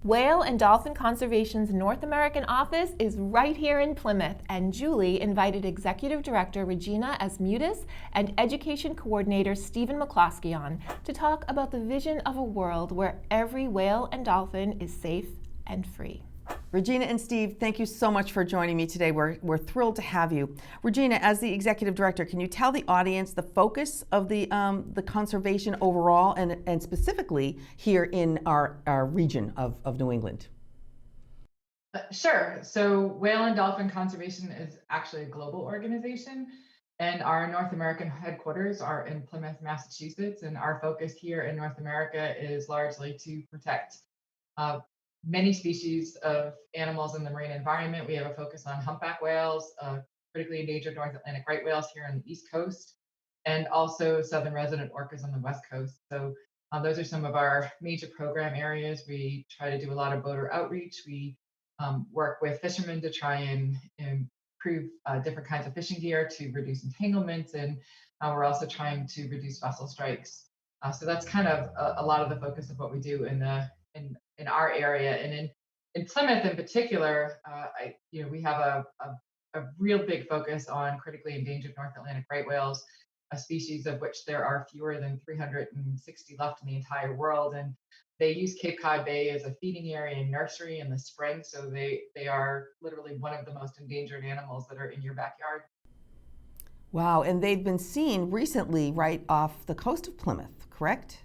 Whale and Dolphin Conservation's North American office is right here in Plymouth, and Julie invited Executive Director Regina Asmutis and Education Coordinator Stephen McCloskey on to talk about the vision of a world where every whale and dolphin is safe and free. Regina and Steve, thank you so much for joining me today. We're thrilled to have you. Regina, as the Executive Director, can you tell the audience the focus of the conservation overall and specifically here in our region of New England? Sure. So Whale and Dolphin Conservation is actually a global organization, and our North American headquarters are in Plymouth, Massachusetts. And our focus here in North America is largely to protect uh, many species of animals in the marine environment. We have a focus on humpback whales, critically endangered North Atlantic right whales here on the East Coast, and also southern resident orcas on the West Coast. So those are some of our major program areas. We try to do a lot of boater outreach. We work with fishermen to try and improve different kinds of fishing gear to reduce entanglements, and we're also trying to reduce vessel strikes. So that's kind of a lot of the focus of what we do in our area, and in Plymouth in particular. We have a real big focus on critically endangered North Atlantic right whales, a species of which there are fewer than 360 left in the entire world, and they use Cape Cod Bay as a feeding area and nursery in the spring. So they are literally one of the most endangered animals that are in your backyard. Wow, and they've been seen recently right off the coast of Plymouth, correct?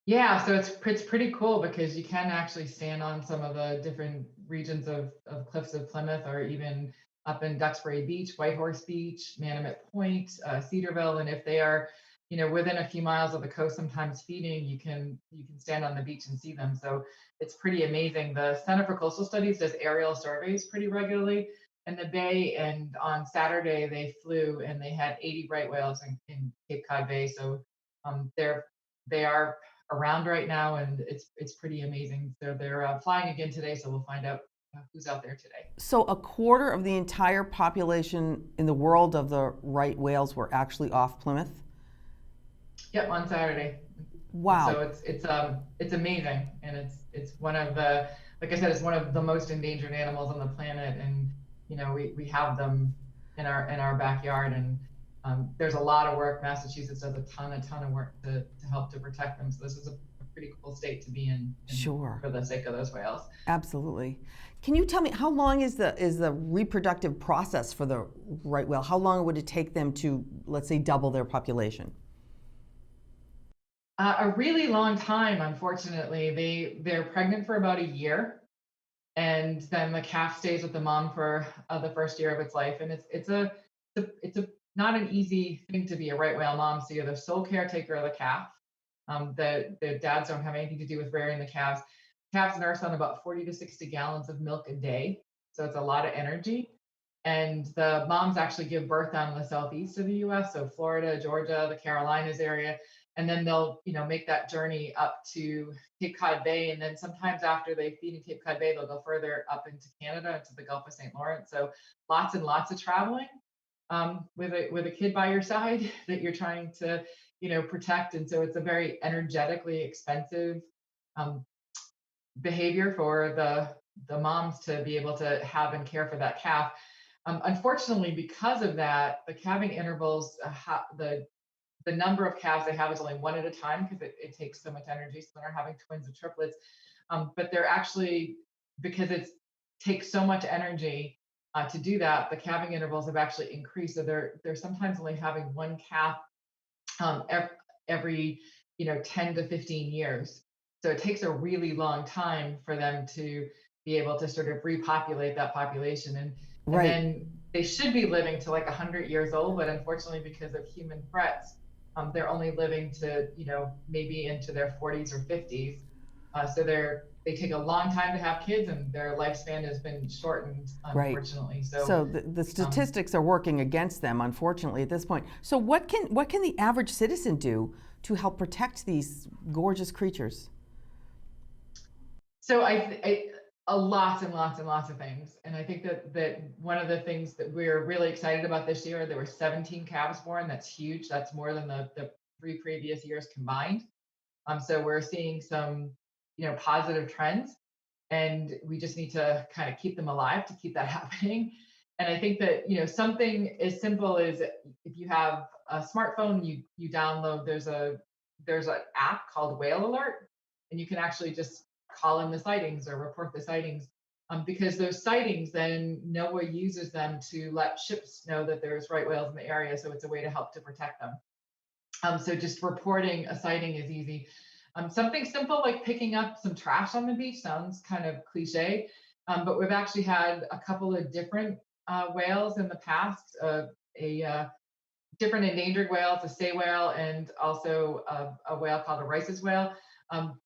Yeah, so it's pretty cool because you can actually stand on some of the different regions of cliffs of Plymouth, or even up in Duxbury Beach, Whitehorse Beach, Manamet Point, Cedarville, and if they are, within a few miles of the coast, sometimes feeding, you can stand on the beach and see them. So it's pretty amazing. The Center for Coastal Studies does aerial surveys pretty regularly in the bay, and on Saturday they flew and they had 80 right whales in Cape Cod Bay. So they are around right now, and it's pretty amazing. They're flying again today, so we'll find out who's out there today. So a quarter of the entire population in the world of the right whales were actually off Plymouth? Yep, on Saturday. Wow. So it's amazing, and it's one of the, like I said, it's one of the most endangered animals on the planet, and we have them in our backyard, and there's a lot of work. Massachusetts does a ton of work to help to protect them. So this is a pretty cool state to be in Sure. for the sake of those whales. Absolutely. Can you tell me how long is the reproductive process for the right whale? How long would it take them to, let's say, double their population? A really long time, unfortunately. They're pregnant for about a year, and then the calf stays with the mom for the first year of its life. And it's a not an easy thing to be a right whale mom. So you're the sole caretaker of the calf. The dads don't have anything to do with rearing the calves. Calves nurse on about 40 to 60 gallons of milk a day, so it's a lot of energy. And the moms actually give birth down in the southeast of the U.S., so Florida, Georgia, the Carolinas area, and then they'll make that journey up to Cape Cod Bay, and then sometimes after they feed in Cape Cod Bay, they'll go further up into Canada, into the Gulf of St. Lawrence. So lots and lots of traveling with a kid by your side that you're trying to protect, and so it's a very energetically expensive um, behavior for the moms to be able to have and care for that calf. Unfortunately, because of that, the calving intervals, the number of calves they have is only one at a time, because it takes so much energy. So they're having twins or triplets, but they're actually, because it takes so much energy to do that, the calving intervals have actually increased. So they're sometimes only having one calf every 10 to 15 years. So it takes a really long time for them to be able to sort of repopulate that population. And Right. then they should be living to like 100 years old, but unfortunately, because of human threats, they're only living to maybe into their 40s or 50s. So they take a long time to have kids, and their lifespan has been shortened, Right. unfortunately. So the statistics are working against them, unfortunately, at this point. So what can the average citizen do to help protect these gorgeous creatures? So lots and lots and lots of things, and I think that one of the things that we're really excited about this year, there were 17 calves born. That's huge. That's more than the 3 previous years combined. So we're seeing some positive trends, and we just need to kind of keep them alive to keep that happening. And I think that something as simple as if you have a smartphone, you download there's an app called Whale Alert, and you can actually just call in the sightings or report the sightings, because those sightings then NOAA uses them to let ships know that there's right whales in the area, so it's a way to help to protect them. So just reporting a sighting is easy. Something simple like picking up some trash on the beach sounds kind of cliche, but we've actually had a couple of different whales in the past. A different endangered whales, a sei whale, and also a whale called a Rice's whale,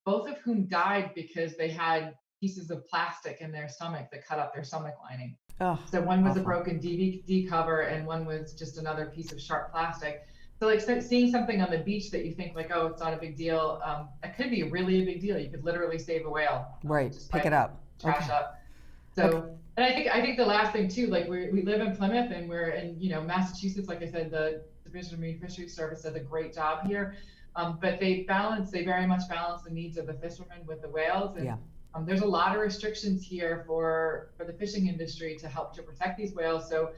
both of whom died because they had pieces of plastic in their stomach that cut up their stomach lining. Oh, So one was a awful. broken DVD cover, and one was just another piece of sharp plastic. So like seeing something on the beach that you think like, oh, it's not a big deal, it could be really a big deal. You could literally save a whale. Right, Just pick by it up. trash Okay. up. So, and I think the last thing too, like we live in Plymouth and we're in Massachusetts. Like I said, the Division of Marine Fisheries Service does a great job here, but they very much balance the needs of the fishermen with the whales. And Yeah. there's a lot of restrictions here for the fishing industry to help to protect these whales. So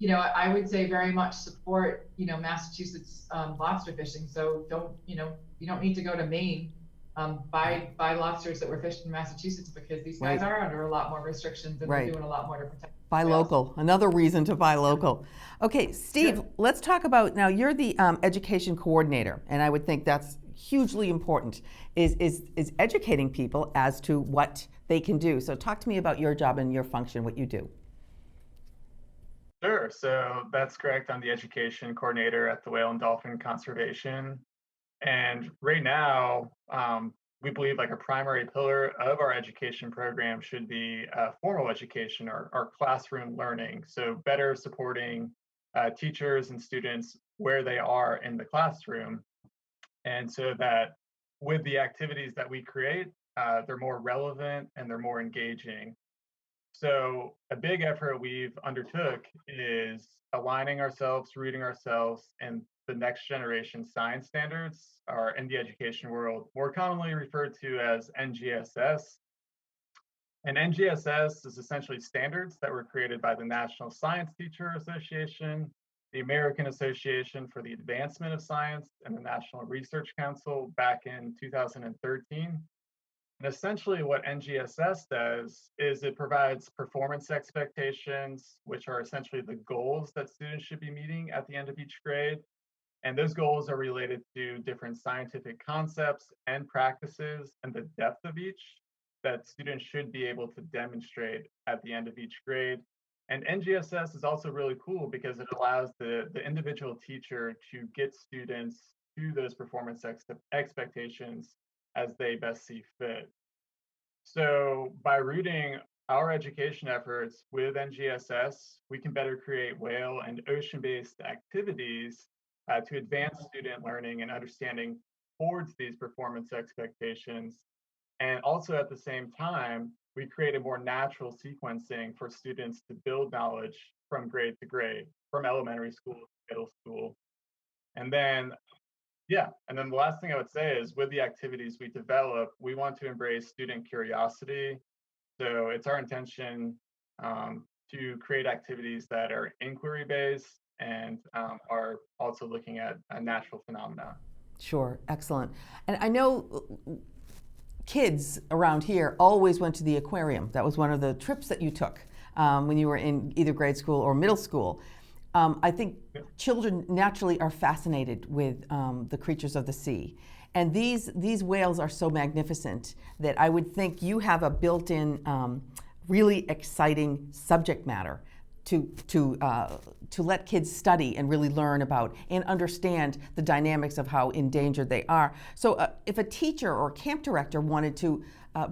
I would say very much support, Massachusetts lobster fishing. So you don't need to go to Maine, buy lobsters that were fished in Massachusetts, because these guys Right. are under a lot more restrictions and Right. they're doing a lot more to protect Buy whales. local. Another reason to buy local. Okay, Steve, Sure. let's talk about now. You're the education coordinator, and I would think that's hugely important. Is educating people as to what they can do. So talk to me about your job and your function, what you do. Sure. So that's correct. I'm the education coordinator at the Whale and Dolphin Conservation. And right now, we believe like a primary pillar of our education program should be formal education or classroom learning. So better supporting teachers and students where they are in the classroom. And so that with the activities that we create, they're more relevant and they're more engaging. So a big effort we've undertook is aligning ourselves, rooting ourselves in the next generation science standards, or in the education world, more commonly referred to as NGSS. And NGSS is essentially standards that were created by the National Science Teacher Association, the American Association for the Advancement of Science, and the National Research Council back in 2013. And essentially what NGSS does is it provides performance expectations, which are essentially the goals that students should be meeting at the end of each grade. And those goals are related to different scientific concepts and practices and the depth of each that students should be able to demonstrate at the end of each grade. And NGSS is also really cool because it allows the individual teacher to get students to those performance expectations as they best see fit. So by rooting our education efforts with NGSS, we can better create whale and ocean-based activities to advance student learning and understanding towards these performance expectations. And also at the same time, we create a more natural sequencing for students to build knowledge from grade to grade, from elementary school to middle school. And then the last thing I would say is with the activities we develop, we want to embrace student curiosity. So it's our intention to create activities that are inquiry-based and are also looking at natural phenomena. Sure, excellent. And I know kids around here always went to the aquarium. That was one of the trips that you took when you were in either grade school or middle school. I think children naturally are fascinated with the creatures of the sea. And these whales are so magnificent that I would think you have a built-in, really exciting subject matter to let kids study and really learn about and understand the dynamics of how endangered they are. So if a teacher or camp director wanted to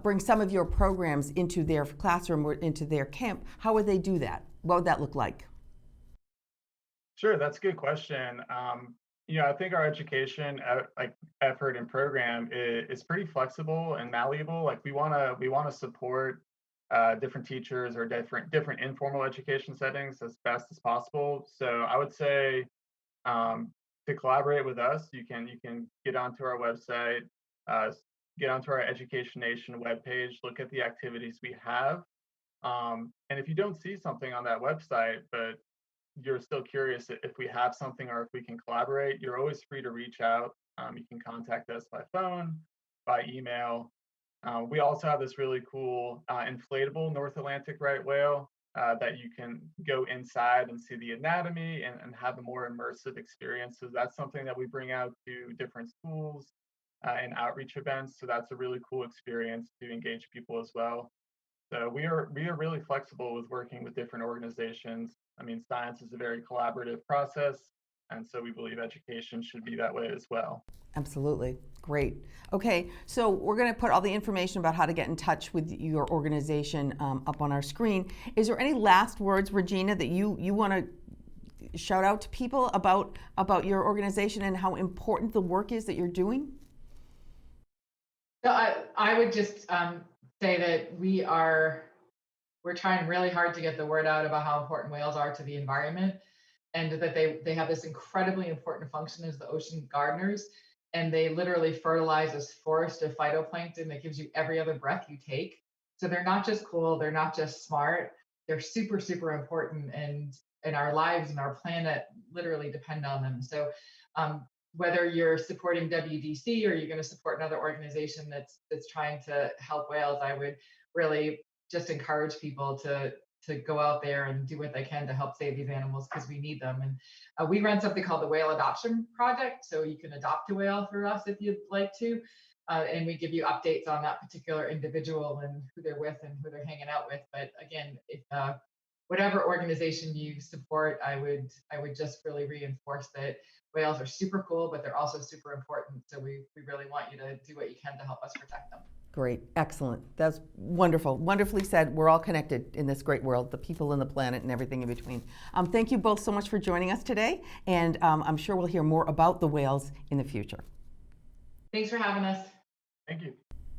bring some of your programs into their classroom or into their camp, how would they do that? What would that look like? Sure, that's a good question. I think our education effort and program is pretty flexible and malleable. Like we want to support different teachers or different informal education settings as best as possible. So I would say to collaborate with us, you can get onto our website, get onto our Education Nation webpage, look at the activities we have. And if you don't see something on that website, but you're still curious if we have something or if we can collaborate, you're always free to reach out. You can contact us by phone, by email. We also have this really cool inflatable North Atlantic right whale that you can go inside and see the anatomy and have a more immersive experience. So that's something that we bring out to different schools and outreach events. So that's a really cool experience to engage people as well. So we are really flexible with working with different organizations. I mean, science is a very collaborative process, and so we believe education should be that way as well. Absolutely. Great. Okay, so we're going to put all the information about how to get in touch with your organization up on our screen. Is there any last words, Regina, that you want to shout out to people about your organization and how important the work is that you're doing? So I would just say that we're trying really hard to get the word out about how important whales are to the environment, and that they have this incredibly important function as the ocean gardeners, and they literally fertilize this forest of phytoplankton that gives you every other breath you take. So they're not just cool, they're not just smart, they're super, super important, and our lives and our planet literally depend on them. So whether you're supporting WDC or you're going to support another organization that's trying to help whales, I would really just encourage people to go out there and do what they can to help save these animals, because we need them. And we run something called the Whale Adoption Project, so you can adopt a whale through us if you'd like to, and we give you updates on that particular individual and who they're with and who they're hanging out with. But again, if whatever organization you support, I would just really reinforce that whales are super cool, but they're also super important. So we really want you to do what you can to help us protect them. Great, excellent. That's wonderful. Wonderfully said. We're all connected in this great world, the people and the planet and everything in between. Thank you both so much for joining us today, and I'm sure we'll hear more about the whales in the future. Thanks for having us. Thank you.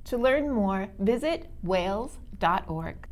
To learn more, visit whales.org.